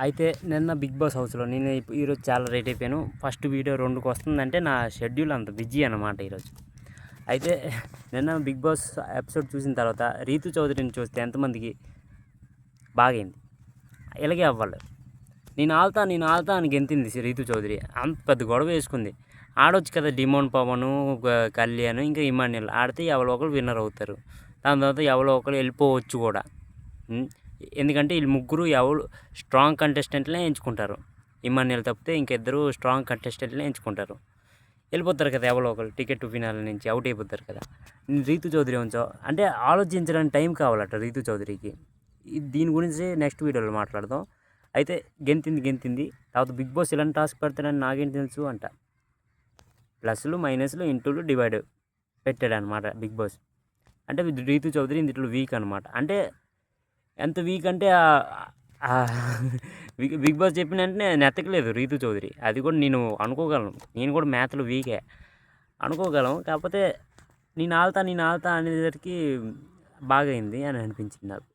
అయితే నిన్న big boss హౌస్లో నేను ఈరోజు చాలా లేట్ అయిపోయాను. ఫస్ట్ వీడియో 2కి వస్తుందంటే నా షెడ్యూల్ అంత బిజీ అన్నమాట ఈరోజు. అయితే నిన్న బిగ్ బాస్ ఎపిసోడ్ చూసిన తర్వాత రీతు చౌదరిని చూస్తే ఎంతమందికి బాగైంది. ఇలాగే అవ్వాలి. నేను ఆల్తా అని గెంతింది రీతు చౌదరి. అంత పెద్ద గొడవ వేసుకుంది. ఆడొచ్చు కదా డిమోన్ పవను, కళ్యాణ్, ఇంకా ఇమాన్యుల్ ఆడితే ఎవరో ఒకరు విన్నర్ అవుతారు. దాని తర్వాత ఎవరో ఒకరు వెళ్ళిపోవచ్చు కూడా. ఎందుకంటే వీళ్ళు ముగ్గురు ఎవరు స్ట్రాంగ్ కంటెస్టెంట్లే ఎంచుకుంటారు. ఇమాన్యుల్ తప్పితే ఇంకిద్దరు స్ట్రాంగ్ కంటెస్టెంట్లే ఎంచుకుంటారు. వెళ్ళిపోతారు కదా ఎవరో ఒకరు టికెట్ ఫినాల నుంచి అవుట్ అయిపోతారు కదా. రీతు చౌదరి ఉంచో అంటే ఆలోచించడానికి టైం కావాలట రీతు చౌదరికి. దీని గురించి నెక్స్ట్ వీడియోలో మాట్లాడదాం. అయితే గెంతింది. తర్వాత బిగ్ బాస్ ఇలాంటి టాస్క్ పెడతాడని నాకేం తెలుసు అంట. ప్లస్లు మైనస్లు ఇంటూలు డివైడ్ పెట్టాడు అనమాట బిగ్ బాస్. అంటే రీతు చౌదరి ఇందులో వీక్ అనమాట. అంటే ఎంత వీక్ అంటే బిగ్ బాస్ చెప్పిన వెంటనే నెత్తకలేదు రీతు చౌదరి. అది కూడా నేను అనుకోగలను. నేను కూడా మ్యాథ్లో వీకే అనుకోగలం. కాకపోతే నేను ఆల్తా అనేసరికి బాగైంది అని అనిపించింది నాకు.